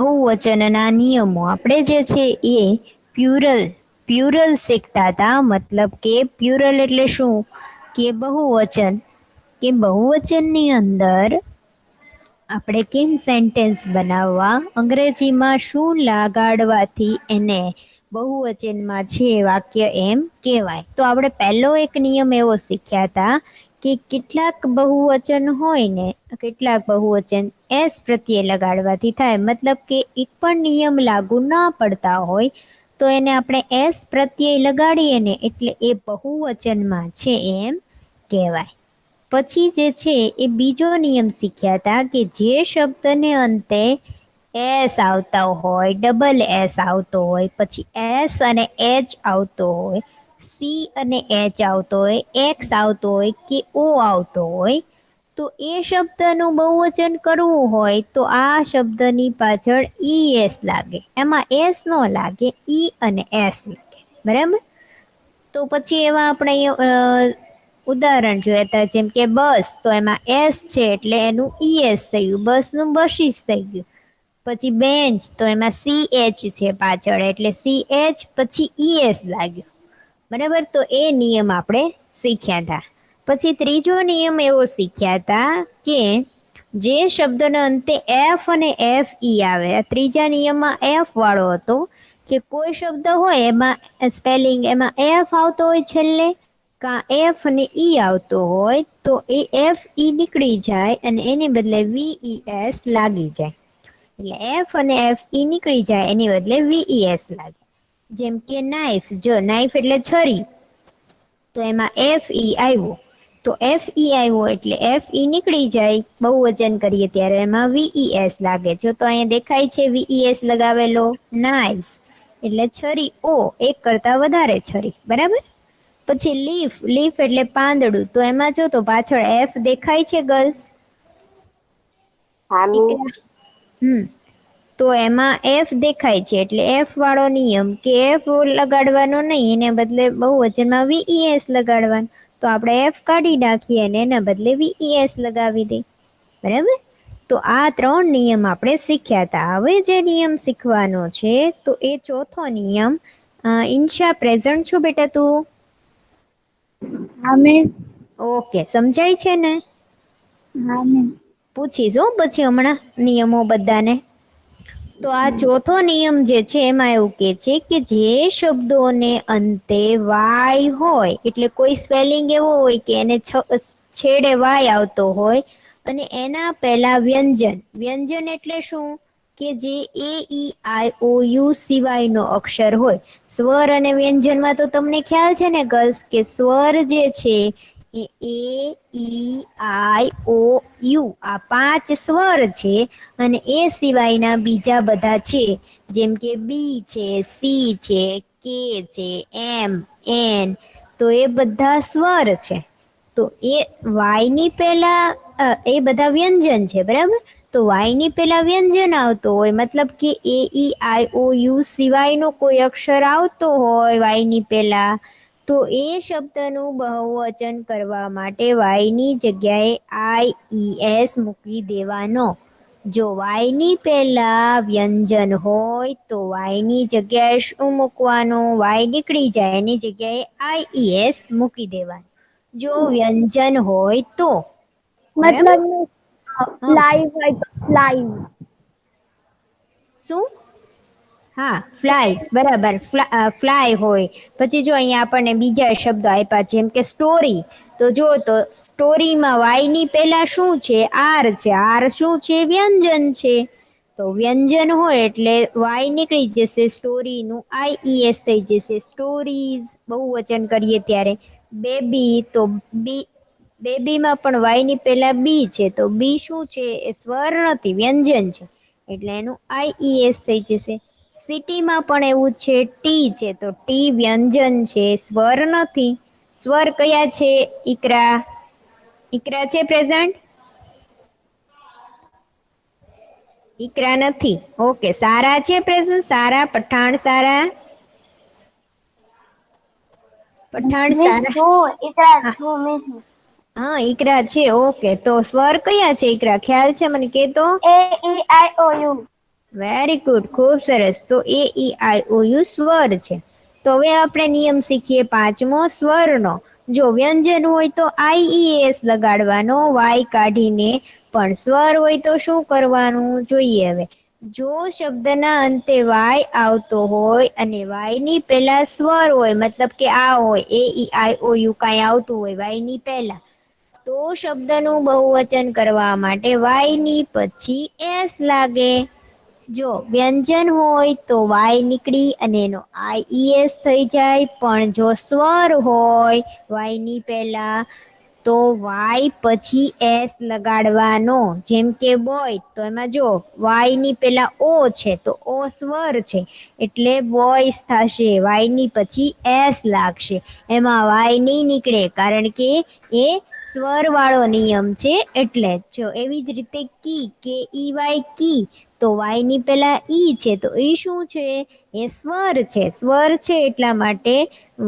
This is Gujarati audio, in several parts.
બહુવચનના નિયમો આપણે જે છે એ પ્યુરલ પ્યુરલ શીખતા હતા. મતલબ કે પ્યુરલ એટલે શું કે બહુવચન, કે બહુવચનની અંદર આપણે કેમ સેન્ટેન્સ બનાવવા, અંગ્રેજીમાં શું લગાડવાથી એને બહુવચનમાં છે વાક્ય એમ કહેવાય. તો આપણે પહેલો એક નિયમ એવો શીખ્યા હતા કે કેટલાક બહુવચન હોય ને, કેટલાક બહુવચન એસ પ્રત્યે લગાડવાથી થાય. મતલબ કે એક પણ નિયમ લાગુ ના પડતા હોય તો એને આપણે એસ પ્રત્યય લગાડીએ ને એટલે એ બહુવચનમાં છે એમ કહેવાય. પછી જે છે એ બીજો નિયમ શીખ્યા હતા કે જે શબ્દને અંતે એસ આવતા હોય, ડબલ એસ આવતો હોય, પછી એસ અને એચ આવતો હોય, સી અને એચ આવતો હોય, એક્સ આવતો હોય કે ઓ આવતો હોય, તો એ શબ્દનું બહુવચન કરવું હોય તો આ શબ્દની પાછળ ઈ એસ લાગે. એમાં એસ ન લાગે, ઈ અને એસ લાગે. બરાબર. તો પછી એવા આપણે ઉદાહરણ જોયા હતા, જેમ કે બસ, તો એમાં એસ છે એટલે એનું ઈએસ થયું, બસનું બસીસ થઈ ગયું. પછી બેન્ચ, તો એમાં સી એચ છે પાછળ એટલે સી એચ પછી ઈએસ લાગ્યું. બરાબર. તો એ નિયમ આપણે શીખ્યા હતા. પછી ત્રીજો નિયમ એવો શીખ્યા હતા કે જે શબ્દના અંતે એફ અને એફ ઈ આવે, આ ત્રીજા નિયમમાં એફ વાળો હતો કે કોઈ શબ્દ હોય એમાં સ્પેલિંગ એમાં એફ આવતો હોય છેલ્લે, કા એફ અને ઈ આવતો હોય, તો એ એફ ઈ નીકળી જાય અને એને બદલે વી ઈ એસ લાગી જાય. એટલે એફ અને એફ ઈ નીકળી જાય, એની બદલે વી ઈ એસ લાગે. જેમ કે નાઈફ, જો નાઈફ એટલે છરી, તો એમાં એફ ઈ આવ્યો, તો એફ ઈ આવ્યો એટલે એફ ઈ નીકળી જાય, બહુવચન કરીએ ત્યારે એમાં વી ઈ એસ લાગે. જો તો અહીંયા દેખાય છે વી ઈ એસ લગાવેલો, નાઇસ એટલે છરી ઓ, એક કરતા વધારે છરી. બરાબર. પછી લીફ, લીફ એટલે પાંદડું, તો એમાં જો તો પાછળ એફ દેખાય છે ગર્લ્સ? હા મિસ. તો એમાં એફ દેખાય છે એટલે એફ વાળો નિયમ કે એફ લગાડવાનો નહીં, એને બદલે બહુવચનમાં વી એસ લગાડવાનું. તો આપણે એફ કાઢી નાખીએ અને એના બદલે વી એસ લગાવી દઈએ. બરાબર. તો આ ત્રણ નિયમ આપણે શીખ્યા હતા. હવે જે નિયમ શીખવાનો છે તો એ ચોથો નિયમ. ઈન્શા પ્રેઝન્ટ છો બેટા તું? હા મિસ. ઓકે, સમજાય છે ને? હા મિસ. પૂછીશ હો પછી હમણાં નિયમો બધાને. તો આ ચોથો નિયમ જે છે એમાં એવું કે છે કે જે શબ્દોને અંતે વાય હોય, એટલે કોઈ સ્પેલિંગ એવો હોય કે એને છેડે વાય આવતો હોય અને એના પહેલા વ્યંજન, વ્યંજન એટલે શું કે જે એ ઈ આઈ ઓ યુ સિવાયનો અક્ષર હોય. સ્વર અને વ્યંજનમાં તો તમને ખ્યાલ છે ને ગર્લ્સ કે સ્વર જે છે એ ઈ આઈ ઓ યુ આ 5 સ્વર છે અને એ સિવાયના બીજા બધા છે, જેમ કે બી છે, સી છે, કે છે, એમ, એન, તો એ બધા સ્વર છે. તો એ વાયની પહેલા એ બધા વ્યંજન છે. બરાબર. તો વાયની પહેલા વ્યંજન આવતો હોય, મતલબ કે એ ઈ આઈ ઓ યુ સિવાયનો કોઈ અક્ષર આવતો હોય વાયની પહેલા, તો એ શબ્દનું બહુવચન કરવા માટે વાયની જગ્યાએ આઈ ઈ એસ મૂકી દેવાનો. જો વાયની પહેલા વ્યંજન હોય તો વાયની જગ્યાએ શું મૂકવાનું? વાય નીકળી જાય એની જગ્યાએ આઈ ઈ એસ મૂકી દેવાનું. જો વ્યંજન હોય તો. બરાબર. મતલબ હા. લાઈવ હોય તો લાઈવ. શું? હા, ફ્લાઇઝ. બરાબર. ફ્લાય હોય. પછી જો અહીંયા આપણને બીજા શબ્દો આપ્યા જેમ કે સ્ટોરી, તો જો તો સ્ટોરીમાં વાયની પહેલા શું છે? આર છે. આર શું છે? વ્યંજન છે. તો વ્યંજન હોય એટલે વાય નીકળી જશે, સ્ટોરીનું આઈ ઈ એસ થઈ જશે. સ્ટોરીઝ બહુવચન કરીએ ત્યારે. બેબી, તો બી, બેબીમાં પણ વાયની પહેલા બી છે, તો બી શું છે? એ સ્વર નથી, વ્યંજન છે, એટલે એનું આઈ ઈ એસ થઈ જશે. સિટીમાં પણ એવું છે, ટી છે, તો ટી વ્યંજન છે, સ્વર નથી. સ્વર કયા છે? ઈકરા, ઈકરા છે પ્રેઝન્ટ? ઈકરા નથી. ઓકે, સારા છે પ્રેઝન્ટ? સારા, પઠાણ સારા, પઠાણ મિસ સારા. છું એકરા હા, છું મિસ. હા ઈકરા છે. ઓકે, તો સ્વર કયા છે ઈકરા? ખ્યાલ છે મને કે તો? એ ઈ આઈ ઓ યુ. વેરી ગુડ, ખૂબ સરસ. તો એ ઈ આઈ ઓ યુ સ્વર છે. તો હવે આપણે નિયમ શીખીએ પાંચમો સ્વરનો. જો વ્યંજન હોય તો આઈ ઈ એસ લગાડવાનો વાય કાઢીને, પણ સ્વર હોય તો શું કરવાનું જોઈએ હવે. જો શબ્દના અંતે વાય આવતો હોય અને વાય ની પહેલા સ્વર હોય, મતલબ કે આ હોય એ ઈ આઈ ઓ યુ કાંઈ આવતું હોય વાય ની પહેલા, તો શબ્દનું બહુવચન કરવા માટે વાય ની પછી એસ લાગે. જો વ્યંજન હોય તો વાય નીકળી અને એનો આઈ ઈ એસ થઈ જાય, પણ જો સ્વર હોય વાય ની પહેલા તો વાય પછી એસ લગાડવાનો. જેમ કે બોય, તો એમાં જો વાય ની પહેલા ઓ છે તો ઓ સ્વર છે એટલે બોયસ થશે, વાય ની પછી એસ લાગશે. એમાં વાય નહીં નીકળે કારણ કે એ સ્વર વાળો નિયમ છે એટલે. જો એવી જ રીતે કી, કે ઈ વાય કી, તો વાય ની પહેલા ઈ છે તો ઈ શું છે, એ સ્વર છે. સ્વર છે એટલા માટે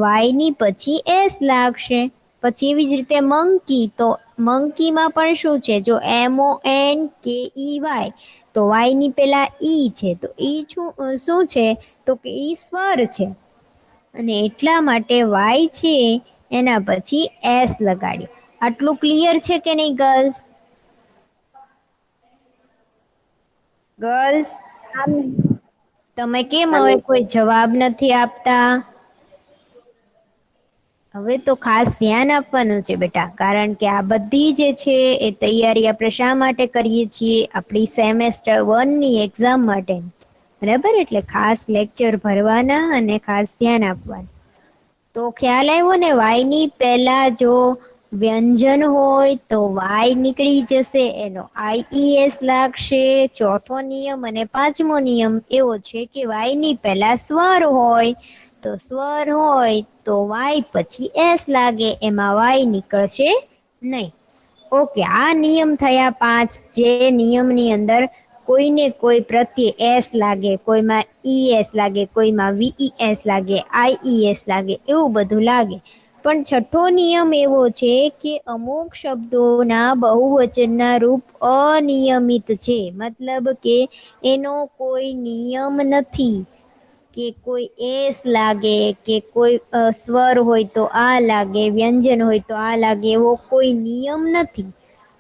વાય ની પછી એસ લાગશે. પછી એવી જ રીતે મંકી, તો મંકીમાં પણ શું છે, જો એમ ઓ એન કે ઈ વાય, તો વાય ની પહેલા ઈ છે તો ઈ શું છે, તો કે ઈ સ્વર છે. અને એટલા માટે વાય છે એના પછી એસ લગાડ્યો. આટલું ક્લિયર છે કે નહીં ગર્લ્સ? ગર્લ્સ, હા મેમ. તમે કેમ હા હવે મેમ. કોઈ જવાબ નથી આપતા? હવે તો ખાસ ધ્યાન આપવાનું છે બેટા, કારણ કે આ બધી જે છે એ તૈયારી આપણે શા માટે કરીએ છીએ, આપણી સેમેસ્ટર 1 ની એક્ઝામ માટે, બરાબર? એટલે ખાસ લેક્ચર ભરવાના અને ખાસ ધ્યાન આપવાનું. તો ખ્યાલ આવ્યો ને, વાય ની પહેલા જો વ્યંજન હોય તો વાય નીકળી જશે, એનો આઈ ઈ એસ લાગશે. ચોથો નિયમ અને પાંચમો નિયમ એવો છે કે વાય ની પહેલા સ્વર હોય, તો સ્વર હોય તો વાય પછી એસ લાગે, એમાં વાય નીકળશે નહીં. ઓકે, આ નિયમ થયા 5, જે નિયમની અંદર કોઈને કોઈ પ્રત્યે એસ લાગે, કોઈમાં ઈ એસ લાગે, કોઈમાં વીઈ એસ લાગે, આઈ ઈ એસ લાગે, એવું બધું લાગે. પણ છઠ્ઠો નિયમ એવો છે કે અમુક શબ્દોના બહુવચનના રૂપ અનિયમિત છે, મતલબ કે એનો કોઈ નિયમ નથી, કે કોઈ એસ લાગે, કે કોઈ સ્વર હોય તો આ લાગે, વ્યંજન હોય તો આ લાગે, એવો કોઈ નિયમ નથી.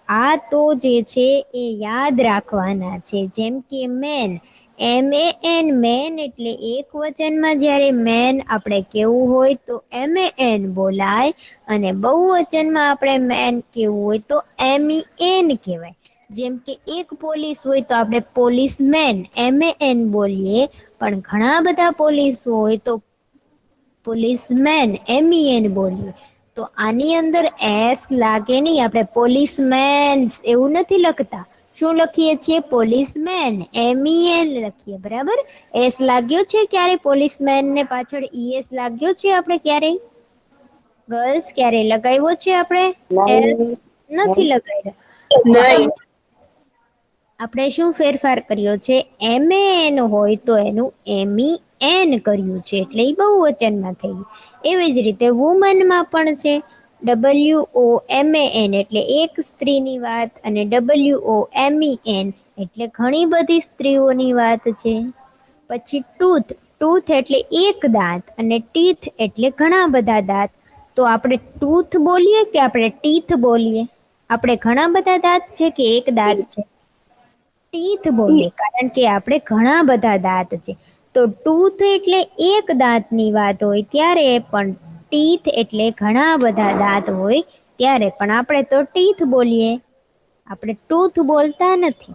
આ તો જે છે એ યાદ રાખવાના છે. જેમ કે main, M A N, main એટલે એક વચનમાં જ્યારે મેન આપણે કેવું હોય તો એમ એ એન બોલાય, અને બહુવચનમાં આપણે મેન કેવું હોય તો એમ ઈ એન કહેવાય. જેમ કે એક પોલીસ હોય તો આપણે police main M A N બોલીએ, પણ ઘણા બધા પોલીસ હોય તો પોલીસ મેન એમ ઈ એન બોલીએ. તો આની અંદર એસ લાગે નહીં, આપણે પોલીસ મેન્સ એવું નથી લખતા. શું લખીએ છીએ? પોલીસ મેન એમ ઈ એન લખીએ, બરાબર? એસ લાગ્યો છે ક્યારે પોલીસમેન ને પાછળ ઈએસ લાગ્યો છે આપણે ક્યારેય? ગર્લ્સ, ક્યારે લગાવ્યો છે આપણે એસ? નહીં. નથી લગાવ્યો. તો નહીં. આપણે શું ફેરફાર કર્યો છે? એમ એ એન હોય તો એનું એમ ઈ એન કર્યું છે, એટલે એ બહુવચનમાં થઈ ગયું. એવી જ રીતે વુમનમાં પણ છે, W O M A N એટલે એક સ્ત્રીની વાત, અને ડબલ્યુ ઓ એમ ઈ એન એટલે ઘણી બધી સ્ત્રીઓની વાત છે. પછી ટૂથ, ટૂથ એટલે એક દાંત, અને ટીથ એટલે ઘણા બધા દાંત. તો આપણે ટૂથ બોલીએ કે આપણે ટીથ બોલીએ? આપણે ઘણા બધા દાંત છે કે એક દાંત છે? ટીથ બોલીએ, કારણ કે આપણે ઘણા બધા દાંત છે. તો ટૂથ એટલે એક દાંતની વાત હોય ત્યારે, પણ ટીથ એટલે ઘણા બધા દાંત હોય ત્યારે, પણ આપણે તો ટીથ બોલીએ, આપણે ટૂથ બોલતા નથી.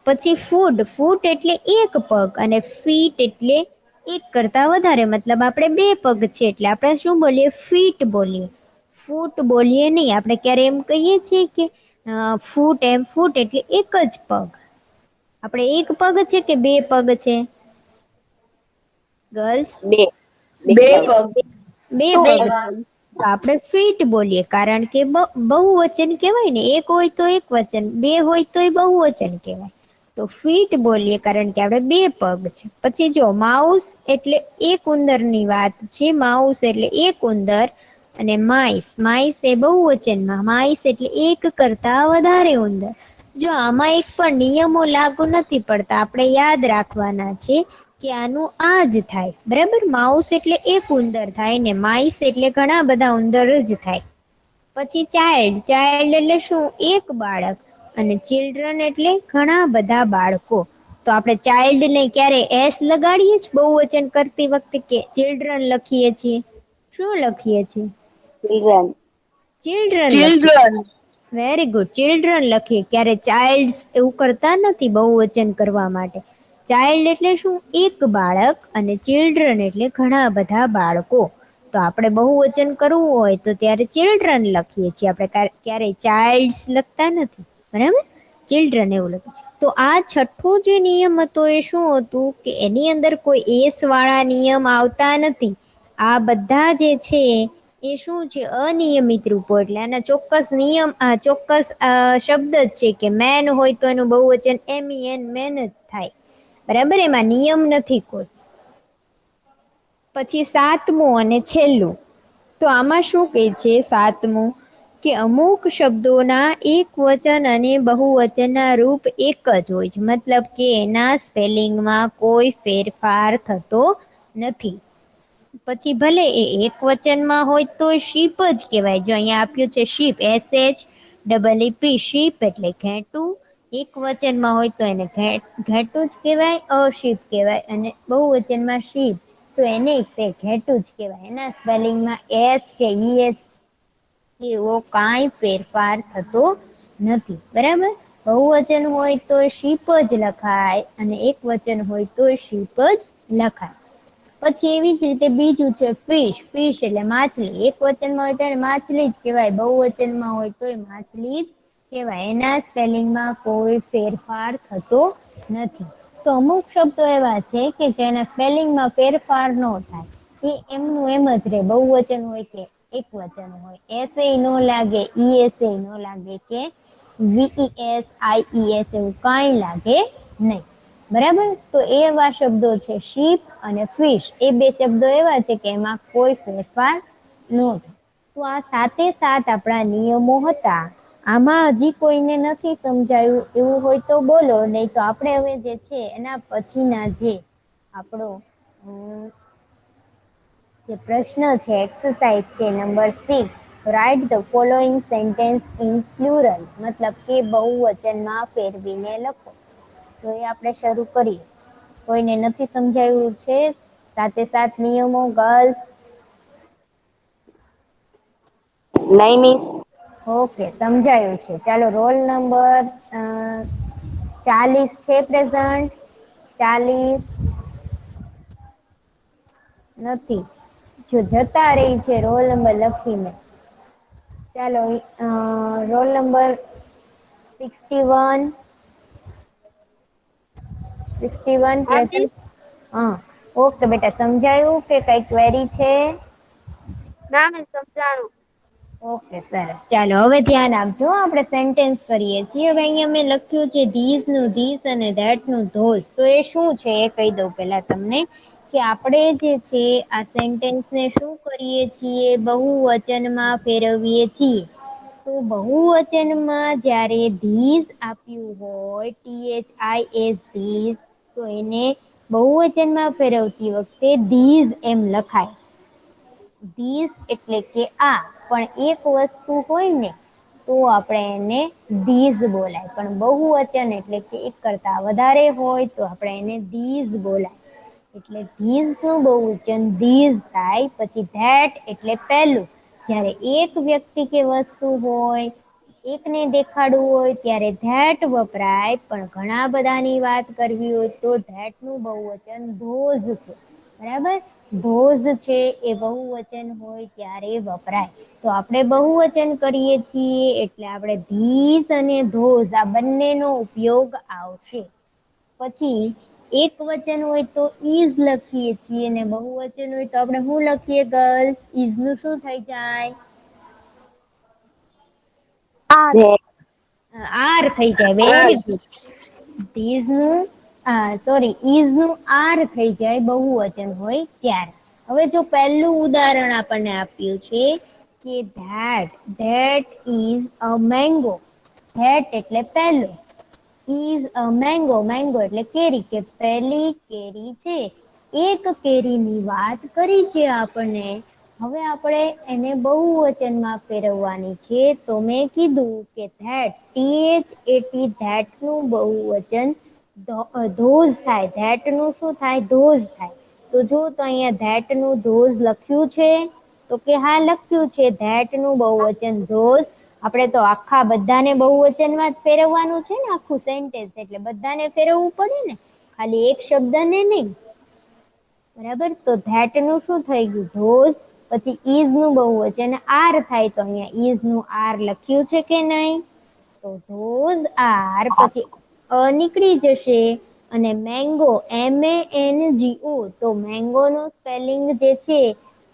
પછી ફૂટ, ફૂટ એટલે એક પગ, અને ફીટ એટલે એક કરતા વધારે, મતલબ આપણે 2 પગ છે એટલે આપણે શું બોલીએ? ફીટ બોલીએ, ફૂટ બોલીએ નહીં. આપણે ક્યારે એમ કહીએ છીએ કે ફૂટ, એમ ફૂટ એટલે એક જ પગ. આપણે એક પગ છે કે 2 પગ છે ગર્લ્સ? બે. બે પગ. પગ. 2 પગ. તો આપણે ફીટ બોલીએ, કારણ કે બહુવચન કહેવાય ને, એક હોય તો એક વચન, 2 હોય તો એ બહુવચન કહેવાય. તો ફીટ બોલીએ કારણ કે આપણે 2 પગ છે. પછી જો માઉસ એટલે એક ઉંદરની વાત છે, માઉસ એટલે એક ઉંદર, અને માઈસ, માઈસ એ બહુવચનમાં, માઈસ એટલે એક કરતા વધારે ઉંદર. જો આમાં એક પણ નિયમો લાગુ નથી પડતા, આપણે યાદ રાખવાના છે કે આનું આ જ થાય, બરાબર. માઉસ એટલે એક ઉંદર થાય ને માઈસ એટલે ઘણા બધા ઉંદર જ થાય. પછી ચાઇલ્ડ, ચાઇલ્ડ એટલે શું? એક બાળક. અને ચિલ્ડ્રન એટલે ઘણા બધા બાળકો. તો આપણે ચાઇલ્ડ ને ક્યારે એસ લગાડીએ જ બહુવચન કરતી વખતે કે ચિલ્ડ્રન લખીએ છીએ? શું લખીએ છીએ? ચિલ્ડ્રન. ચિલ્ડ્રન લખીએ. વેરી ગુડ, ચિલ્ડ્રન લખીએ. ક્યારે ચાઇલ્ડ્સ એવું કરતા નથી બહુવચન કરવા માટે. ચાઇલ્ડ એટલે શું? એક બાળક. અને ચિલ્ડ્રન એટલે ઘણા બધા બાળકો. તો આપણે બહુવચન કરવું હોય તો ત્યારે ચિલ્ડ્રન લખીએ છીએ, આપણે ક્યારેય ચાઇલ્ડ્સ લખતા નથી, બરાબર. ચિલ્ડ્રન એવું લખીએ. તો આ છઠ્ઠો જે નિયમ હતો એ શું હતું કે એની અંદર કોઈ એસ વાળા નિયમ આવતા નથી. આ બધા જે છે એ શું છે? અનિયમિત રૂપો. એટલે આના ચોક્કસ નિયમ, આ ચોક્કસ શબ્દ જ છે કે મેન હોય તો એનું બહુવચન MEN, મેન જ થાય, બરાબર. એમાં નિયમ નથી કોઈ. પછી સાતમું અને છેલ્લું, તો આમાં શું કહે છે? સાતમું કે અમુક શબ્દોના એક વચન અને બહુવચનના રૂપ એક જ હોય છે, મતલબ કે એના સ્પેલિંગમાં કોઈ ફેરફાર થતો નથી. પછી ભલે એ એક વચનમાં હોય તો શીપ જ કહેવાય. જો અહીંયા આપ્યું છે શીપ, SHEEP, શીપ એટલે ઘેટું. એક વચનમાં હોય તો એને ઘેટું જ કહેવાય, અશીપ કહેવાય. અને બહુવચનમાં શીપ તો એને તે ઘેટું જ કહેવાય. એના સ્પેલિંગમાં એસ કે ES એવો કાંઈ ફેરફાર થતો નથી, બરાબર. બહુવચન હોય તો શીપ જ લખાય અને એક વચન હોય તો શીપ જ લખાય. પછી એવી જ રીતે બીજું છે ફિશ. ફિશ એટલે માછલી. એક વચનમાં હોય તો માછલી જ કહેવાય, બહુવચનમાં હોય તો માછલી જ કહેવાય. એના સ્પેલિંગમાં કોઈ ફેરફાર થતો નથી. તો અમુક શબ્દો એવા છે કે જેના સ્પેલિંગમાં ફેરફાર ન થાય, એ એમનું એમ જ રહે, બહુવચન હોય કે એક વચન હોય. એસે નો લાગે, ES નો લાગે કે VES, IES એવું કાંઈ લાગે નહીં, બરાબર. તો એવા શબ્દો છે શીપ અને ફિશ. એ બે શબ્દો એવા છે કે એમાં કોઈ ફેરફાર ન થાય. તો આ સાતે સાત આપણા નિયમો હતા. આમાં હજી કોઈને નથી સમજાયું એવું હોય તો બોલો, નહીં તો આપણે હવે જે છે એના પછીના જે આપણો જે પ્રશ્ન છે, એક્સરસાઇઝ છે number 6, write the following sentence in plural, મતલબ કે બહુવચનમાં ફેરવીને લખો. તો એ આપણે શરૂ કરીએ. કોઈને નથી સમજાયું છે સાતે સાત નિયમો ગર્લ્સ? નહીં મિસ. ઓકે, સમજાયું છે. ચાલો, રોલ નંબર 40 છે પ્રેઝન્ટ? 40 નથી. જો જતા રહી છે રોલ નંબર લખીને. ચાલો, રોલ નંબર 61. 61 હા મિસ. પ્રેઝન્ટ. હા, ઓકે બેટા, સમજાયું કે કઈ ક્વેરી છે? ના મિસ, સમજાણું. ઓકે, સરસ. ચાલો, હવે ધ્યાન આપજો. આપણે સેન્ટેન્સ કરીએ છીએ. હવે અહીંયા મેં લખ્યું છે ધીસ નું ધીસ અને ધેટ નું ધોઝ. તો એ શું છે એ કહી દઉં પહેલા તમને કે આપણે જે છે આ સેન્ટેન્સને શું કરીએ છીએ? બહુવચનમાં ફેરવીએ છીએ. તો બહુવચનમાં જ્યારે ધીસ આપ્યું હોય, THIS, ધીસ, તો એને બહુવચનમાં ફેરવતી વખતે ધીઝ એમ લખાય. ધીસ એટલે કે આ. પણ એક વસ્તુ હોય ને તો આપણે એને ધીઝ બોલાય. પણ બહુવચન એટલે કે એક કરતા વધારે હોય તો આપણે એને ધીઝ બોલાય. એટલે ધીઝ નું બહુવચન ધીઝ થાય. પછી ધેટ એટલે પહેલું. જ્યારે એક વ્યક્તિ કે વસ્તુ હોય, એકને દેખાડવું હોય ત્યારે ધેટ વપરાય. પણ ઘણા બધાની વાત કરવી હોય તો ધેટ નું બહુવચન ધોઝ છે, બરાબર. ધોઝ છે એ બહુવચન હોય ત્યારે વપરાય. તો આપણે બહુવચન કરીએ છીએ એટલે આપણે ધીસ અને ધોઝ આ બંનેનો ઉપયોગ આવશે. પછી એક વચન હોય તો ઈઝ લખીએ છીએ અને બહુવચન હોય તો આપણે શું લખીએ ગર્લ્સ? ઈઝ નું શું થઈ જાય? આર. આર થઈ જાય. Very good. ધીઝ નું સોરી, ઈઝ નું આર થઈ જાય બહુવચન હોય ત્યારે. હવે જો પહેલું ઉદાહરણ આપણને આપ્યું છે કે that is a mango. That એટલે પહેલું, ઇઝ અ મેંગો, મેંગો એટલે કેરી, કે પહેલી કેરી છે. એક કેરીની વાત કરી છે આપણને. હવે આપણે એને બહુવચનમાં ફેરવવાની છે. તો મેં કીધું કે ધેટ, THAT, ધેટ નું બહુવચન ધોઝ થાય. ધેટ નું શું થાય? ધોઝ થાય. તો જો તો અહીંયા ધેટ નું ધોઝ લખ્યું છે. તો કે હા લખ્યું છે. ધેટ નું બહુવચન ધોઝ. આપણે તો આખા બધાને બહુવચનમાં જ ફેરવવાનું છે ને, આખું સેન્ટેન્સ, એટલે બધાને ફેરવવું પડે ને, ખાલી એક શબ્દને નહીં. બરાબર, તો ધેટ નું શું થઈ ગયું? ધોઝ. પછી ઇઝ નું બહુવચન આર થાય. તો અહીંયા ઇઝ નું આર લખ્યું છે કે નહીં? તો ધોઝ આર, પછી નીકળી જશે. અને મેંગો, MANGO, તો મેંગો નો સ્પેલિંગ જે છે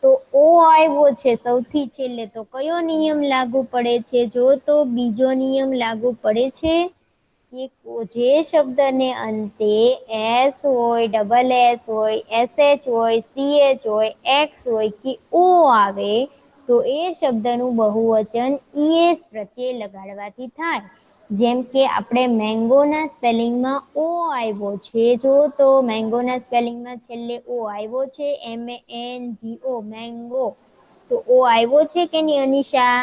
તો ઓ આવ્યો છે સૌથી છેલ્લે. તો કયો નિયમ લાગુ પડે છે? જો તો બીજો નિયમ લાગુ પડે છે કે જે શબ્દને અંતે એસ હોય, ડબલ એસ હોય, SH હોય, CH હોય, એક્સ હોય કે ઓ આવે, તો એ શબ્દનું બહુવચન ES પ્રત્યે લગાડવાથી થાય. જેમ કે આપણે મેંગોના સ્પેલિંગમાં ઓ આવ્યો છે. જો તો મેંગોના સ્પેલિંગમાં છેલ્લે ઓ આવ્યો છે, MANGO, મેંગો. તો ઓ આવ્યો છે કે નહીં અનિશા?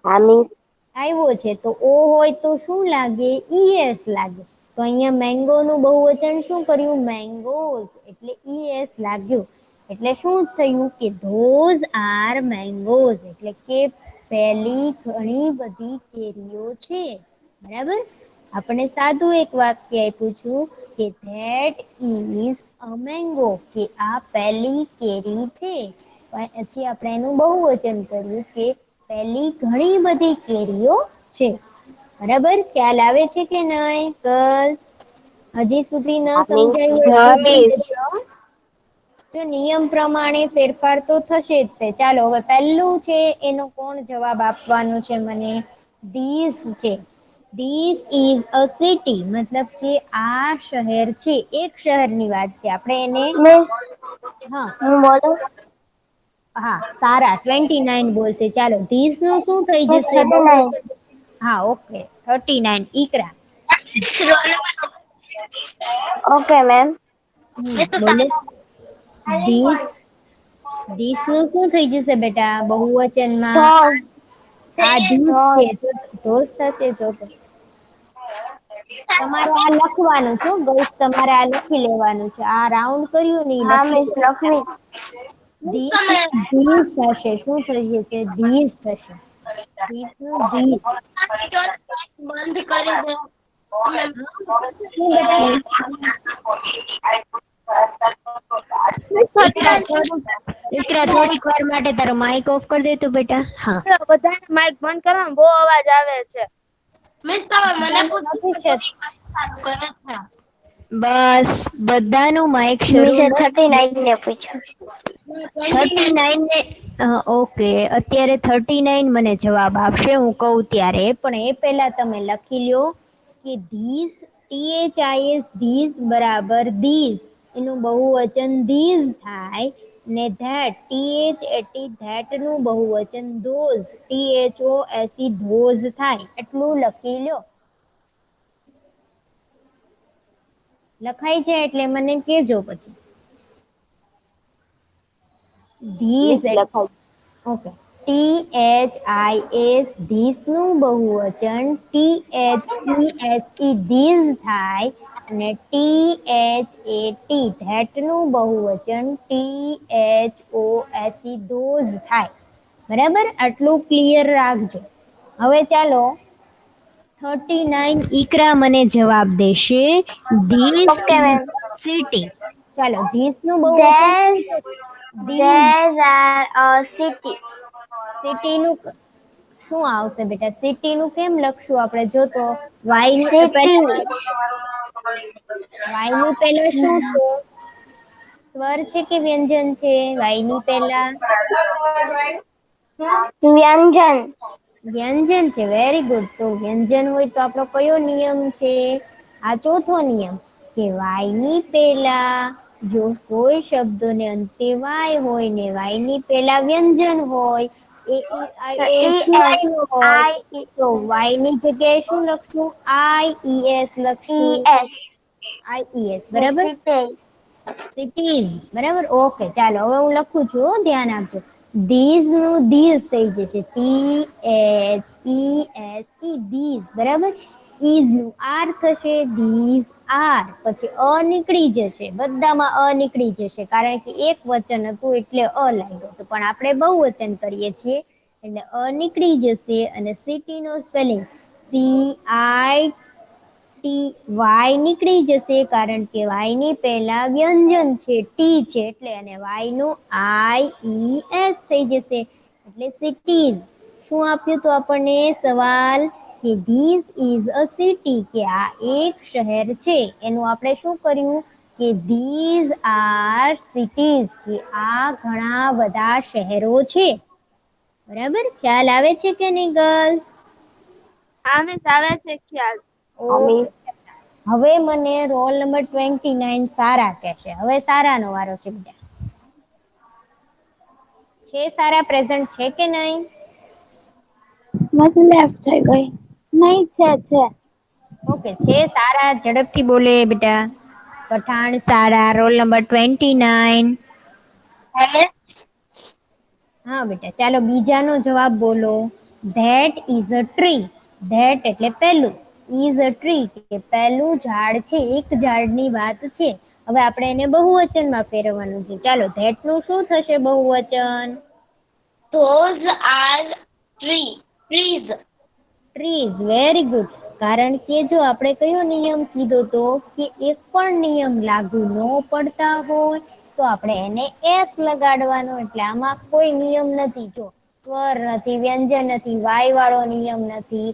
હા મિસ. આવ્યો છે. તો ઓ હોય તો શું લાગે? ES લાગે. તો અહીંયા મેંગો નું બહુવચન શું કર્યું? મેંગોઝ, એટલે ES લાગ્યું. એટલે શું થયું કે ધોઝ આર મેંગોઝ, એટલે કે પહેલી ઘણી બધી કેરીઓ છે. બરાબર, આપણે સાદું એક વાક્ય આપ્યું છું કે ધેટ ઇઝ અ મેંગો, કે આ પહેલી કેરી છે. પછી આપણે એનું બહુવચન કર્યું કે પહેલી ઘણી બધી કેરીઓ છે. બરાબર, ખ્યાલ આવે છે કે નહીં ગર્લ્સ? હજી સુધી ન હા મિસ. સમજાયું હોય તો હા મિસ. કહેજો. જો નિયમ પ્રમાણે ફેરફાર તો થશે જ તે. ચાલો હવે પહેલું છે એનો કોણ જવાબ આપવાનું છે મને? ધીસ છે. ધીસ ઇઝ અ સિટી, મતલબ કે આ શહેર છે. એક શહેરની વાત છે. આપણે એને મિસ હા હું બોલું? હા સારા 29 બોલશે. ચાલો ધીસ નું શું થઈ મિસ જશે 39. બહુવચન? હા ઓકે 39. Iqra okay ma'am. બોલે. ધીસ, ધીસ નું શું થઈ જશે બેટા બહુવચનમાં? ધોઝ. આ ધીસ છે ધોઝ. તો ધોસ થશે. જો તો તમારે આ લખવાનું છે ગઈસ, તમારે આ લખી લેવાનું છે. આ રાઉન્ડ કર્યું ને ઈ હા લખી મિસ લખવી. ધીસ નું ધીસ થશે. શું થઈ જશે? ધીસ થશે. ધીસ નું ધીસ. બંધ કરી દો. શું બેટા? દીકરા થોડીક વાર માટે તારો માઇક ઓફ કરી દે તો બેટા. હા બધાને માઇક બંધ કરો ને, બહુ અવાજ આવે છે. મિસ તમે મને નથી પૂછ્યું શક- કરે છે. બસ બધાનું માઇક શરૂ મિસે નથી. 39 ને પૂછ્યું. 39 ને ઓકે, અત્યારે 39 મને જવાબ આપશે હું કહું ત્યારે. પણ એ પહેલા તમે લખી લ્યો કે ધીસ, THIS, ધીસ બરાબર ધીસ, એનું બહુવચન ધીઝ થાય. ને ધેટ, THAT, ધેટ નું બહુવચન ધોઝ, THOSE, ધોઝ થાય. એટલું લખી લ્યો. લખાઈ જાય એટલે મને કહેજો પછી. ધીસ, મિસ લખાઈ. ઓકે. THIS, ધીસ નું બહુવચન THESE, ધીઝ થાય. અને THAT, ધેટ નું બહુવચન THOSE, ધોઝ થાય. બરાબર, આટલું ક્લિયર રાખજો. હવે ચાલો 39 ઈકરા મને જવાબ દેશે. This okay is ma'am. City. ચાલો ધીસ નું બહુવચન There this, there are a city. City નું શું આવશે બેટા? સિટી નું કેમ લખશું આપણે? જો તો વાય ની City. પહેલા, વાય ની પહેલા શું છે? સ્વર છે કે વ્યંજન છે? વાય ની પહેલા વ્યંજન. વ્યંજન છે. Very good. તો વ્યંજન હોય તો આપણો કયો નિયમ છે? આ ચોથો નિયમ, કે વાય ની પહેલા જો કોઈ શબ્દોને અંતે વાય હોય ને વાય ની પહેલા વ્યંજન હોય, એ ઈ આઈ એ QI નો હોય I તો y ની જગ્યાએ શું લખશું? IES લખશું. E S IES બરાબર. city સિટીઝ બરાબર. ઓકે ચાલો હવે હું લખું છું હો, ધ્યાન આપજો. ધીઝ નું ધીઝ થઈ જશે THESE ધીઝ બરાબર. ઇઝ નું આર થશે ધીઝ આર. પછી અ નીકળી જશે, બધામાં અ નીકળી જશે કારણ કે એક વચન હતું એટલે અ લાગ્યો હતો, પણ આપણે બહુવચન કરીએ છીએ એટલે અ નીકળી જશે. અને સિટી નો સ્પેલિંગ CITY નીકળી જશે કારણ કે વાય ની પહેલા વ્યંજન છે ટી છે એટલે, અને વાય નું IES થઈ જશે એટલે સિટીઝ. શું આપ્યું તો આપણને સવાલ કે ધીસ ઇઝ અ સિટી, કે આ એક શહેર છે. એનું આપણે શું કર્યું કે ધીઝ આર સિટીઝ, કે આ ઘણા બધા શહેરો છે. બરાબર. ખ્યાલ આવે છે કે નહીં ગર્લ્સ? હા મિસ આવે છે ખ્યાલ. ઓકે. હવે મને રોલ નંબર 29 સારા કહેશે. હવે સારાનો વારો છે બેટા. છે સારા પ્રેઝન્ટ છે કે નહીં? મતલબ લેફ્ટ થઈ ગઈ. નહીં છે. ઓકે છે સારા, ઝડપથી બોલે બેટા. પઠાણ સારા, રોલ નંબર 29. હા બેટા ચાલો બીજાનો જવાબ બોલો. That is a tree. That એટલે પહેલું, ઇઝ અ ટ્રી કે પહેલું ઝાડ છે, એક ઝાડની વાત છે. હવે આપણે એને બહુવચનમાં ફેરવવાનું છે. ચાલો ધેટ નું શું થશે બહુવચન? Those are trees. Trees. Very good. કારણ કે જો આપણે કયો નિયમ કીધો તો કે એક પણ નિયમ લાગુ ન પડતા હોય તો આપણે એને એસ લગાડવાનો, એટલે આમાં કોઈ નિયમ નથી. જો સ્વર નથી, વ્યંજન નથી, વાય વાળો નિયમ નથી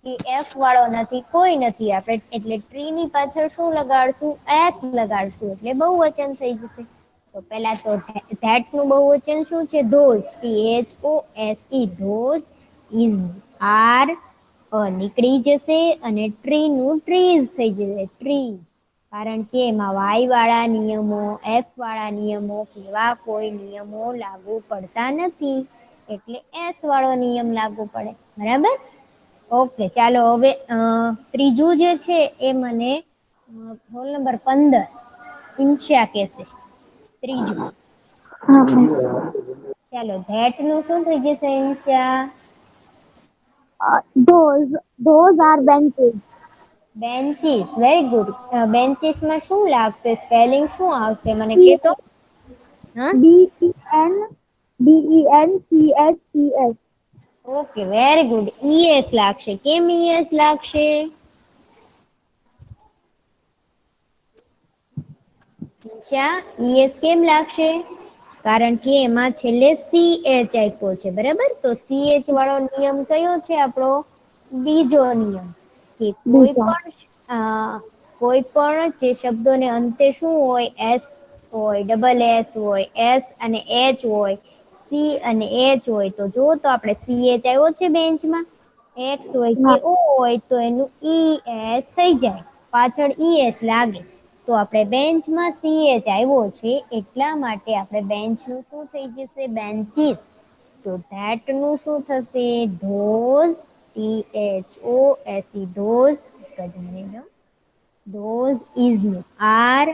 કે એફ વાળો નથી, કોઈ નથી. આપણે એટલે ટ્રી ની પાછળ શું લગાડશું? એસ લગાડશું એટલે બહુવચન થઈ જશે. તો પહેલા તો ધેટ નું બહુવચન શું છે? Those. THOSE those. Is are નીકળી જશે અને ટ્રી નું ટ્રીઝ થઈ જશે ટ્રીઝ. કારણ કે એમાં વાય વાળા નિયમો, એફ વાળા નિયમો કેવા કોઈ નિયમો લાગુ પડતા નથી એટલે એસ વાળો નિયમ લાગુ પડે. બરાબર. ઓકે ચાલો હવે ત્રીજું જે છે એ મને રોલ નંબર 15 ઇન્શા કહેશે. ત્રીજું ચાલો ધેટ નું શું થઈ જશે ઇન્શા? Those are benches. Benches. Very good. Benches માં શું લાગશે? સ્પેલિંગ શું આવશે મને કે તો? હા BENCHES. Okay very good. ES લાગશે. કેમ ES લાગશે? અચ્છા ES કેમ લાગશે? કારણ કે એમાં છેલ્લે CH આપ્યો છે. બરાબર. તો CH વાળો નિયમ કયો છે આપણો? બીજો નિયમ. કે કોઈ પણ જે શબ્દોને અંતે શું હોય? એસ હોય, ડબલ એસ હોય, એસ અને એચ હોય, સી અને એચ હોય, તો જો તો આપણે CH આવ્યો છે બેન્ચમાં, એક્સ હોય કે ઓ હોય તો એનું ES થઈ જાય, પાછળ ES લાગે. તો આપણે બેન્ચમાં CH આવ્યો છે એટલા માટે આપણે બેન્ચનું શું થઈ જશે? બેન્ચીસ. તો ધેટ નું શું થશે? ધોઝ. THOSE those. એક જ મિનિટ. ધોઝ ઇઝ નું આર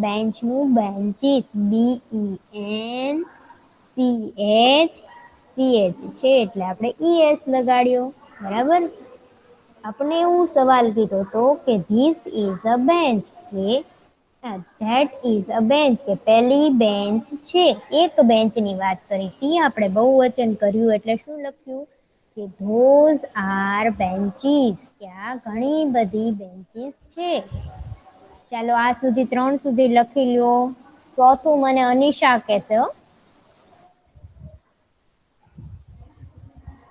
બેન્ચ નું બેન્ચીસ. BENCH છે એટલે આપણે ES લગાડ્યો. બરાબર. આપણે એવું સવાલ કીધો તો કે ધીસ ઇઝ અ બેન્ચ, કે ધેટ ઇઝ અ બેન્ચ કે પહેલી બેન્ચ છે. એક બેન્ચની વાત કરી હતી આપણે, બહુવચન કર્યું એટલે શું લખ્યું કે ધોઝ આર બેન્ચીસ, કે આ ઘણી બધી બેન્ચીસ છે. ચાલો આ સુધી 3 સુધી લખી લ્યો. ચોથું મને અનિશા કહેશે હો.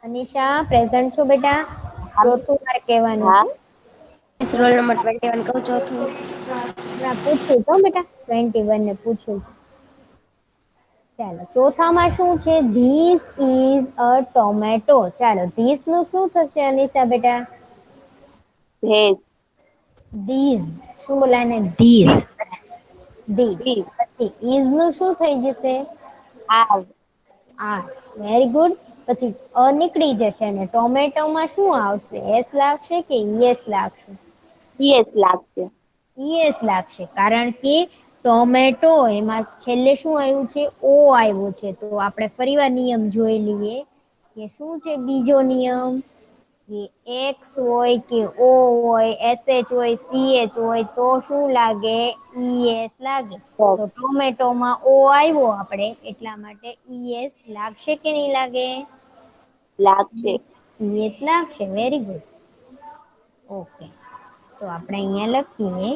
અનિશા પ્રેઝન્ટ છો બેટા? ચોથું મારે કહેવાનું હા. છે. રોલ નંબર 21 કહું ચોથું. ના પૂછું તો બેટા 21 ને પૂછું. ચાલો ચોથામાં શું છે? This is a tomato. ચાલો ધીસ નું શું થશે અનિશા બેટા? Vase. ધીસ. શું બોલાને? ધીસ. ધીસ. These પછી ઇઝ નું શું થઈ જશે? are. આર. Very good. પછી અ નીકળી જશે અને ટોમેટોમાં શું આવશે? એસ લાગશે કે ઈએસ લાગશે? યસ લાગશે. ઈએસ લાગશે કારણ કે ટોમેટો એમાં છેલ્લે શું આવ્યું છે? ઓ આવ્યું છે. તો આપણે ફરીવાર નિયમ જોઈ લઈએ કે શું છે બીજો નિયમ કે એક્સ હોય કે ઓ હોય એસએચ હોય સીએચ હોય તો શું લાગે? ઈએસ લાગે. તો ટોમેટોમાં ઓ આવ્યો આપણે એટલા માટે ઈએસ લાગશે કે નહીં લાગે? લાગશે. ઈએસ લાગશે. Very good. ઓકે, તો આપણે અહીંયા લખીએ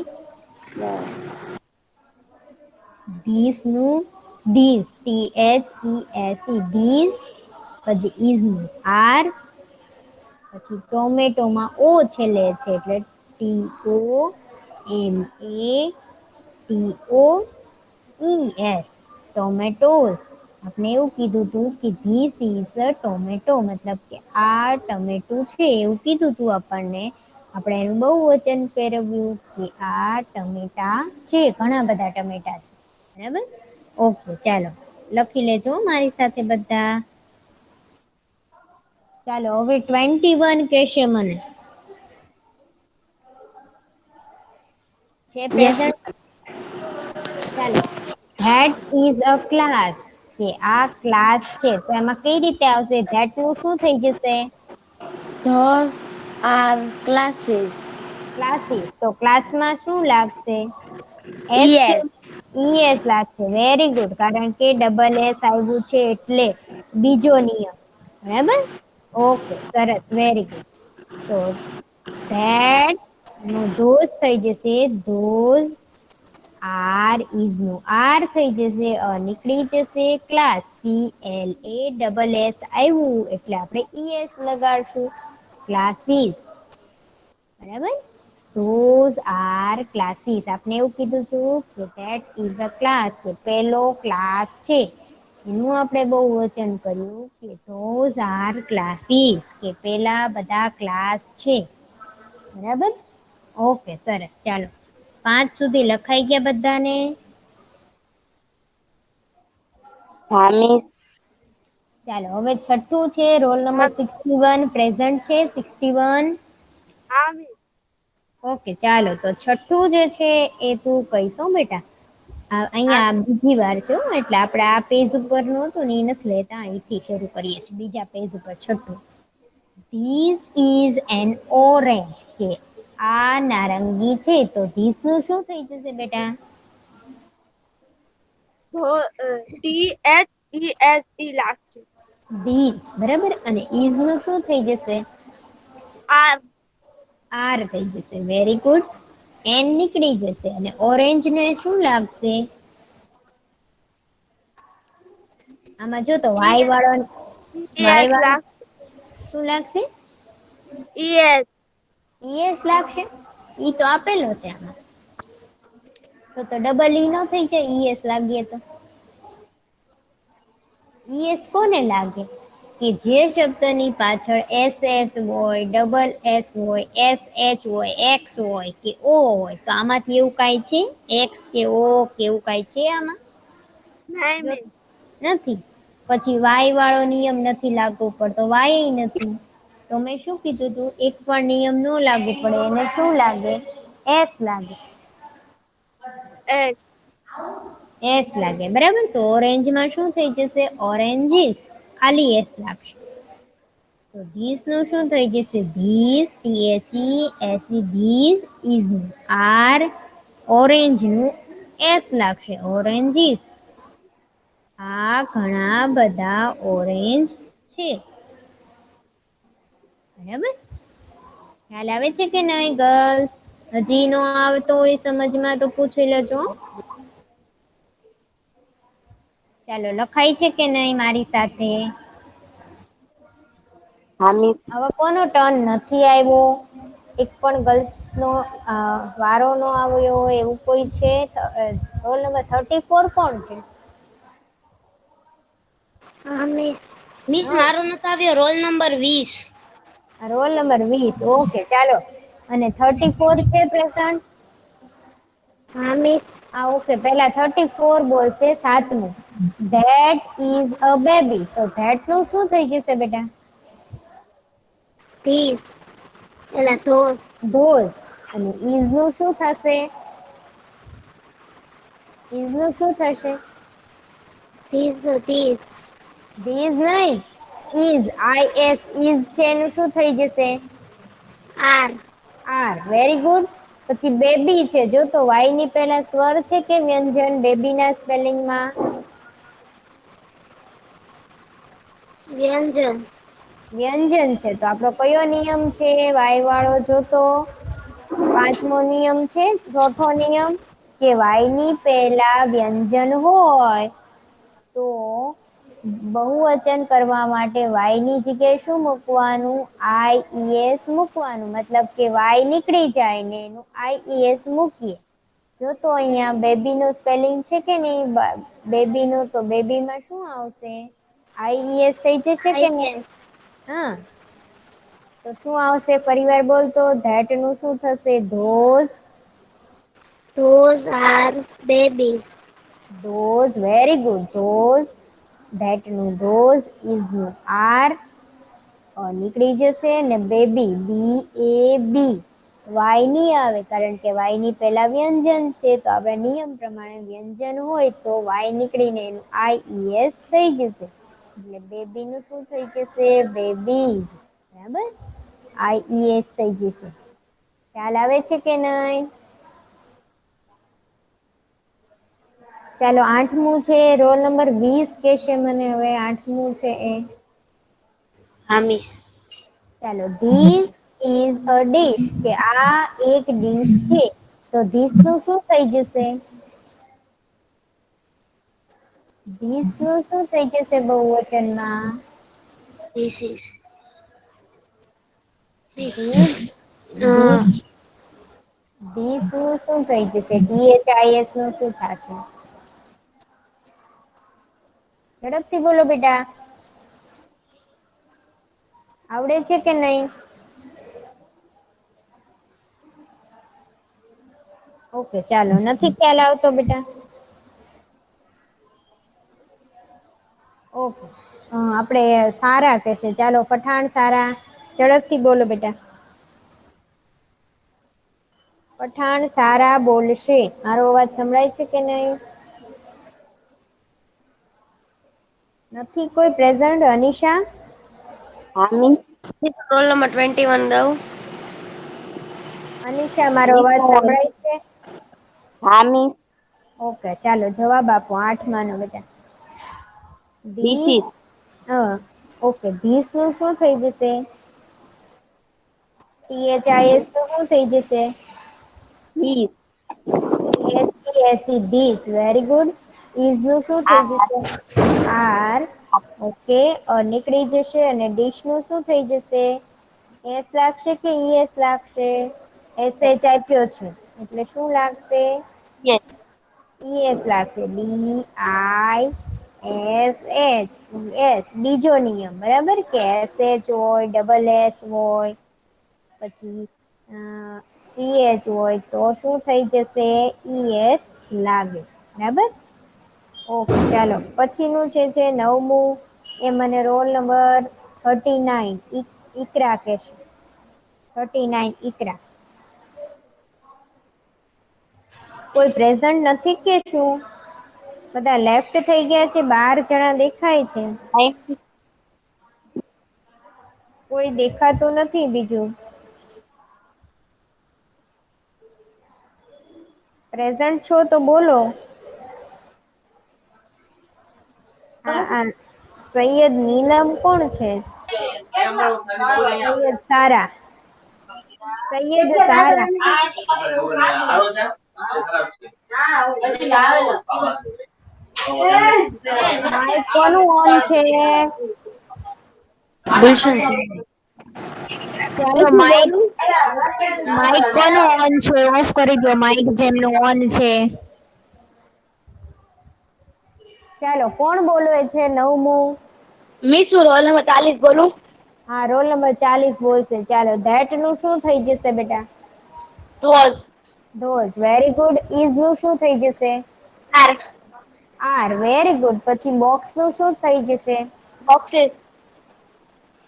ધીસ નું ધીસ THESE ધીસ, પછી ઇઝ નું આર, પછી ટોમેટોમાં ઓ છેલ્લે છે એટલે TOMATOES ટોમેટોઝ. આપણે એવું કીધું હતું કે ધીસ ઇઝ અ ટોમેટો, મતલબ કે આ ટમેટું છે એવું કીધું હતું આપણને. આપણે એનું બહુવચન ફેરવ્યું કે આ ટમેટા છે, ઘણા બધા ટમેટા છે. બરાબર. ઓકે, ચાલો લખી લેજો મારી સાથે બધા. ચાલો હવે 21 કહેશે મને છે યસ. પ્રેઝન્ટ. ચાલો, ધેટ ઇઝ અ ક્લાસ, કે આ ક્લાસ છે તો એમાં કઈ રીતે આવશે? ધેટ નું શું થઈ જશે? Those are classes. ક્લાસીસ. તો ક્લાસમાં શું લાગશે? એસ કે યસ. ઈએસ લાગશે. વેરી ગુડ, કારણ કે ડબલ એસ આવ્યું છે એટલે બીજો નિયમ. બરાબર. ઓકે, સરસ, વેરી ગુડ. તો ધેટ નો ધોઝ થઈ જશે ધોઝ, આર ઇઝ નું આર થઈ જશે, નીકળી જશે ક્લાસ, CLASS આવ્યું એટલે આપણે ઈએસ લગાડશું, ક્લાસીસ. બરાબર. Those are classes. આપણે એવું કીધું હતું કે ધેટ ઇઝ અ ક્લાસ, કે પેલો ક્લાસ છે એનું આપણે બહુવચન કર્યું કે ધોઝ આર ક્લાસીસ, કે પેલા બધા ક્લાસ છે. બરાબર. ઓકે, સરસ. ચાલો 5 સુધી લખાઈ ગયા બધાને? હા મિસ. ચાલો હવે છઠ્ઠું છે, રોલ નંબર 61 પ્રેઝન્ટ છે. 61. હા મિસ. ઓકે, ચાલો તો છઠ્ઠું જે છે એ તું કહીશો બેટા. અહીંયા બીજી વાર છે હો, એટલે આપણે આ પેજ ઉપર નું હતું ને એ નથી લેતા, અહીંથી શરૂ કરીએ છીએ બીજા પેજ ઉપર. છઠ્ઠું, ધીસ ઇઝ એન ઓરેન્જ, કે આ નારંગી છે તો ધીસ નું શું થઈ જશે બેટા? THESE લાગશે. ધીસ. બરાબર. અને ઇઝ નું શું થઈ જશે? આર. આર થઈ જશે. Very good. એન નીકળી જશે અને ઓરેન્જ ને શું લાગશે? આમાં જો તો વાય વાળો, વાય ES વાળો લાગશે. શું લાગશે? ES. ઈએસ લાગશે. ઈ તો આપેલો છે આમાં. તો ડબલ ઈ નો થઈ જાય ઈએસ લાગીએ તો? ઈએસ કોને લાગે? કે જે શબ્દની પાછળ એસ એસ હોય, ડબલ એસ હોય, એસ એચ હોય, એક્સ હોય કે ઓ હોય. તો આમાંથી એવું કાંઈ છે? એક્સ કે ઓ કે એવું કાંઈ છે આમાં? નહીં જો મિસ. નથી. પછી વાય વાળો નિયમ નથી લાગુ પડતો, વાય નથી. તો મેં શું કીધું હતું? એક પણ નિયમ ન લાગુ પડે એને શું લાગે? એસ લાગે. S. એસ લાગે. બરાબર. તો ઓરેન્જમાં શું થઈ જશે? ઓરેન્જીસ. ખાલી એસ લાગશે. તો ધીસ નું શું થઈ જશે? ધીસ, THESE ધીસ, ઇઝ નું આર, ઓરેન્જ નું એસ લાગશે, ઓરેન્જીસ. આ ઘણા બધા ઓરેન્જ છે. બરાબર. ખ્યાલ આવે છે કે નહીં ગર્લ્સ? હજી નો આવતો હોય સમજમાં તો પૂછી લેજો. ચાલો લખાય છે કે નહીં મારી સાથે? હા મિસ. હવે કોનો ટર્ન નથી આવ્યો? એક પણ ગર્લ્સ નો વારો નો આવ્યો હોય એવું કોઈ છે? રોલ નંબર 34 કોણ છે? હા મિસ. મિસ હા, મારો નતો આવ્યો roll number 20. Roll number 20. Okay, ચાલો. અને 34 છે પ્રેઝન્ટ? હા મિસ. ઓકે, પહેલા 34 બોલશે, સાતમું. That is a baby. તો that નું શું થઈ જશે બેટા? ધીસ એટલે ધોસ. Those. અને is નું શું થશે? is નું શું થશે? ધીસ ધીસ these નહીં. is is છે એનું શું થઈ જશે? Are are. Very good. પછી બેબી છે, જો તો y ની પહેલા સ્વર છે કે વ્યંજન બેબીના સ્પેલિંગમાં? વ્યંજન વ્યંજન છે. તો આપણો કયો નિયમ છે y વાળો? જો તો પાંચમો નિયમ છે. ચોથો નિયમ કે y ની પહેલા વ્યંજન હોય તો બહુવચન કરવા માટે y ની જગ્યાએ શું મૂકવાનું? IES મૂકવાનું. મતલબ કે y નીકળી જાય ને એનું IES મૂકીએ. જો તો અહીંયા બેબી નું સ્પેલિંગ છે કે નહીં બેબી નું, તો બેબીમાં શું આવશે? IES થઈ જશે કે નહીં? હા, તો શું આવશે? ફરીવાર બોલતો. ધેટ નું શું થશે? Those. Those are baby. Those. Very good. Those. That નું ધોઝ. ઇઝ નું આર નીકળી જશે ને બેબી BAB. વાય નહીં આવે કારણ કે વાય ની પહેલા વ્યંજન છે. તો આપણે નિયમ પ્રમાણે વ્યંજન હોય તો વાય નીકળીને એનું IES થઈ જશે. એટલે બેબી નું શું થઈ જશે? બેબીઝ. બરાબર, IES થઈ જશે. ખ્યાલ આવે છે કે નહીં? ચાલો, આઠમું છે. રોલ નંબર 20 કહેશે મને હવે. આઠમું છે એ. હા મિસ. ચાલો, ધીસ ઇઝ અ ડીશ. કે આ એક ડીશ છે. તો ધીસ નું શું થઈ જશે? ધીસ નું શું થઈ જશે બહુવચનમાં? This is this. ધીસ નું શું થઈ જશે? DHIS નું શું થશે? ઝડપથી બોલો બેટા. આવડે છે કે નહીં? ઓકે, ચાલો. નથી ખ્યાલ આવતો બેટા? ઓકે, આપણે સારા કહેશે. ચાલો, પઠાણ સારા. ઝડપથી બોલો બેટા. પઠાણ સારા બોલશે. મારો અવાજ સંભળાય છે કે નહીં? નથી કોઈ પ્રેઝન્ટ? અનિશા? હા મિસ. રોલ નંબર 21 દઉં. અનિશા, મારો અવાજ સંભળાય છે? હા મિસ. ઓકે, ચાલો જવાબ આપો. આઠમાનો બેટા. This this. Is. Okay, this નું શું થઈ જશે? THIS નું શું થઈ જશે? This. This. Very good. Is નું શું થઈ જશે? આર. ઓકે, નીકળી જશે. અને ડીશ નું શું થઈ જશે? એસ લાગશે કે ES લાગશે? SH આપ્યો છે એટલે શું લાગશે? યસ. ES લાગશે. DISHES. બીજો નિયમ, બરાબર, કે SH હોય, ડબલ S હોય, પછી CH હોય તો શું થઈ જશે? ES લાગે. બરાબર. ઓકે, ચાલો. પછીનું છે નવમું. એ મને રોલ નંબર 39 ઈકરા કહેશે. 39 ઈકરા. કોઈ પ્રેઝન્ટ નથી કે શું? બધા લેફ્ટ થઈ ગયા છે. 12 જણા દેખાય છે. કોઈ દેખાતું નથી બીજું. પ્રેઝન્ટ છો તો બોલો. સૈયદ નીલમ કોણ છે? સૈયદ સારા. સૈયદ સારા. માઇક કોનું ઓન છે? ગુલશન છે. ચાલો, માઇક કોનું ઓન છે? ઓફ કરી દો માઇક જેમનું ઓન છે. ચાલો, કોણ બોલવે છે નવમું? મિસ હું રોલ નંબર 40 બોલું. હા, રોલ નંબર 40 બોલશે. ચાલો, ધેટ નું શું થઈ જશે બેટા? Those those. Very good. Is નું શું થઈ જશે? Are are, very good. પછી બોક્સ નું શું થઈ જશે? બોક્સિસ.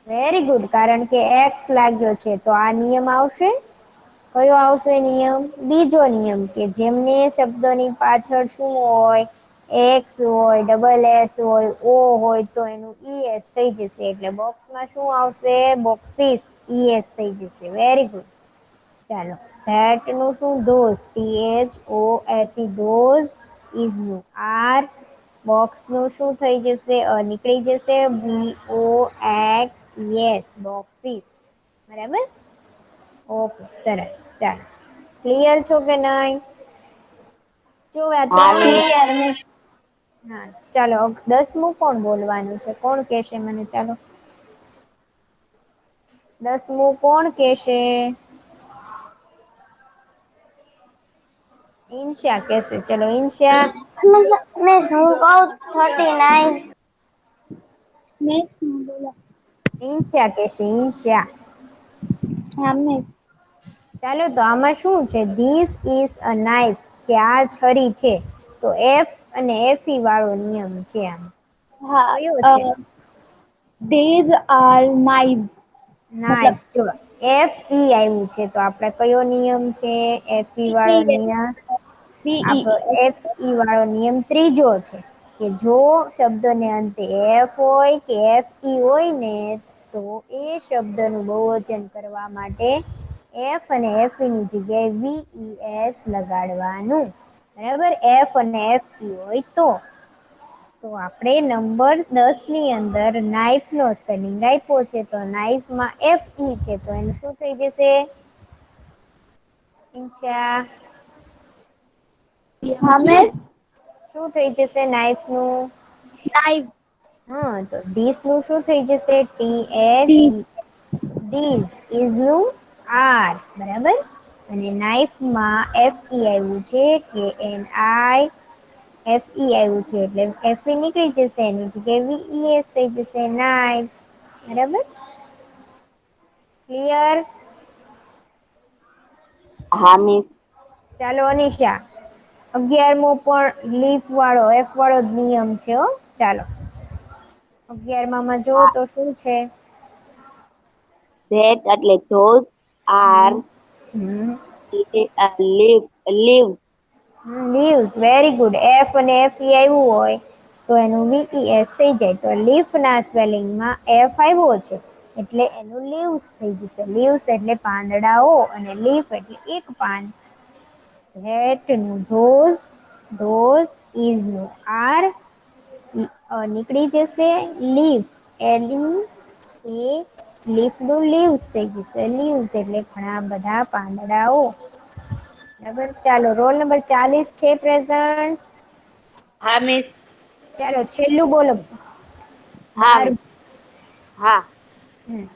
વેરી ગુડ, કારણ કે એક્સ લાગ્યો છે તો આ નિયમ આવશે. કયો આવશે નિયમ? બીજો નિયમ, કે જેમને શબ્દની પાછળ શું હોય, એક્સ હોય, ડબલ એસ હોય, ઓ હોય, તો એનું ઈએસ થઈ જશે. એટલે બોક્સમાં શું આવશે? બોક્સિસ, ઈએસ થઈ જશે. Very good. ચાલો, ધેટ નું શું? Those, THOSE, those. ઇઝ નું આર, બોક્સ નું શું થઈ જશે? નીકળી જશે. BOX, yes, boxes. બરાબર? ઓકે, સરસ. ચાલો, ક્લિયર છો કે નહીં? જો આ હા મિસ. ત્રણ. હા, ચાલો 10મું કોણ બોલવાનું છે? કોણ કહેશે મને? ચાલો, 10મું કોણ કહેશે? ઈન્શા કહેશે. ચલો, ઈન્શા. મિસ હું કહું 39. મિસ બોલો. ઈન્શા કહેશે. ઈન્શા. હા મિસ. ચાલો, તો આમાં શું છે? ધીસ ઇઝ અ નાઇફ, કે આ છરી છે. તો એફ અને એફઈ વાળો નિયમ છે. આમ કયો હા, છે? these are knives. મતલબ નાઇફ. જો એફ ઈ આવ્યું છે તો આપણે કયો નિયમ છે? એફઈ વાળો નિયમ. આપણો VE. એફ ઈ વાળો નિયમ ત્રીજો છે, કે જો શબ્દને અંતે એફ હોય કે એફ ઈ હોય ને, તો એ શબ્દનું બહુવચન કરવા માટે એફ અને એફ ની જગ્યાએ VES લગાડવાનું. બરાબર? એફ અને એફ ઈ હોય તો. તો આપણે નંબર 10 ની અંદર નાઇફ નો સ્પેલિંગ આપ્યો છે, તો નાઇફમાં એફ ઈ છે, તો એનું શું થઈ જશે? ઈન્શા, હા મિસ. શું થઈ જશે નાઇફ નું? Knife. હા, તો ધીસ નું શું થઈ જશે? THE. These. ધીસ ઇઝ નું આર. બરાબર? અને નાઇફમાં એફ ઈ આવ્યું છે, કે એન આઈ એફ ઈ આવ્યું છે, એટલે એફ ઈ નીકળી જશે. એની જગ્યાએ VES થઈ જશે. નાઇફ્સ. બરાબર? ક્લિયર? હા મિસ. ચાલો, અનિશા. 11મો પણ લીફ વાળો, એફ વાળો જ નિયમ છે. હો, ચાલો. 11માં જો તો શું છે? ધેટ એટલે those are hmm leaves. Leaves. Very good. F અને એફ ઈ આવ્યું હોય તો એનું VES થઈ જાય. તો લીફ ના સ્પેલિંગમાં એફ આવ્યો છે, એટલે એનું લીવ્સ થઈ જશે. લીવ્સ એટલે પાંદડાઓ, અને લીફ એટલે એક પાન. ધેટ નું ધોઝ, ધોઝ ઇઝ નું આર, નીકળી જશે. લીફ, LEA, લીફ નું લીવ્સ થઈ જશે. લીવ્સ એટલે ઘણા બધા પાંદડાઓ. બરાબર? ચાલો, રોલ નંબર 40 છે પ્રેઝન્ટ. હા મિસ. ચાલો, છેલ્લું બોલો. હા મિસ. તમારું. હા. Hmm.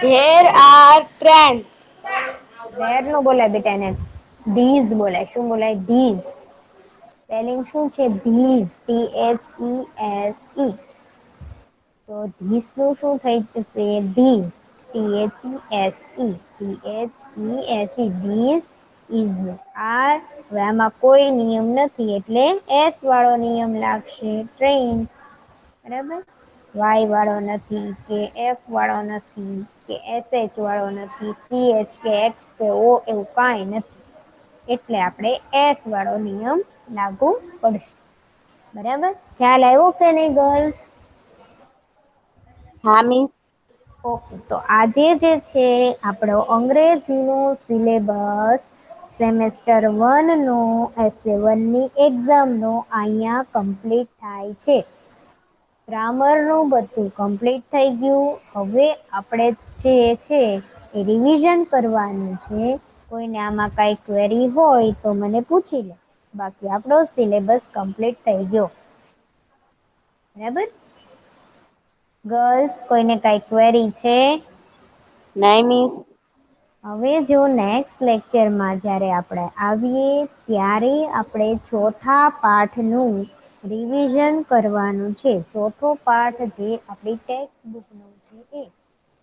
There are trains. There નો બોલાય બેટા, એને ધીઝ બોલાય. શું બોલાય? ધીઝ. સ્પેલિંગ શું છે? This, THESE. તો ધીસ નું શું થઈ જશે? These, THESE. ધીઝ ઇઝ નું આર. હવે આમાં કોઈ નિયમ નથી, એટલે એસ વાળો નિયમ લાગશે. ટ્રેન. બરાબર? વાય વાળો નથી, કે એફ વાળો નથી, કે SH વાળો નથી, CH કે એક્સ કે ઓ એવું કાંઈ નથી. એટલે આપણે એસ વાળો નિયમ લાગુ પડશે. બરાબર? ખ્યાલ આવ્યો કે નહીં ગર્લ્સ? હા મિસ. ઓકે, તો આજે જે છે આપણો અંગ્રેજીનો સિલેબસ સેમેસ્ટર 1 નો S7ની એક્ઝામનો અહીંયા કમ્પ્લીટ થાય છે. ગ્રામરનું બધું કમ્પ્લીટ થઈ ગયું. હવે આપણે જે છે એ રિવિઝન કરવાનું છે. કોઈને આમાં કાંઈ ક્વેરી હોય તો મને પૂછી લે. બાકી આપણો સિલેબસ કમ્પ્લીટ થઈ ગયો. બરાબર? ગર્લ્સ, કોઈને કાંઈ ક્વેરી છે? નહીં મિસ. હવે જો નેક્સ્ટ લેક્ચરમાં જ્યારે આપણે આવીએ ત્યારે આપણે ચોથા પાઠનું રિવિઝન કરવાનું છે. ચોથો પાઠ જે આપણી ટેક્સ્ટ બુકનો છે એ.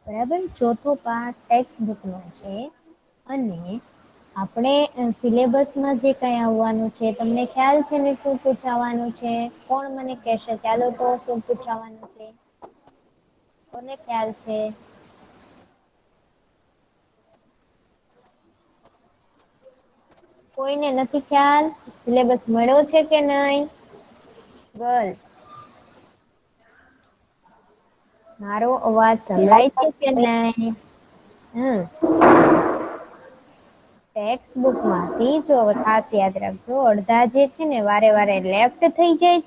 બરાબર? ચોથો પાઠ ટેક્સ્ટ બુકનો છે, અને આપણે સિલેબસમાં જે કંઈ આવવાનું છે તમને ખ્યાલ છે ને શું પૂછાવાનું છે? કોણ મને કહેશે? ચાલો તો શું પૂછાવાનું છે? કોને ખ્યાલ છે? કોઈને નથી ખ્યાલ? સિલેબસ મળ્યો છે કે નહીં? ગર્લ્સ, મારો અવાજ સંભળાય છે કે નહીં? ટેક્સ્ટ બુક માંથી જો ખાસ યાદ રાખજો, અડધા જે છે ને વારે વારે લેફ્ટ થઈ જાય છે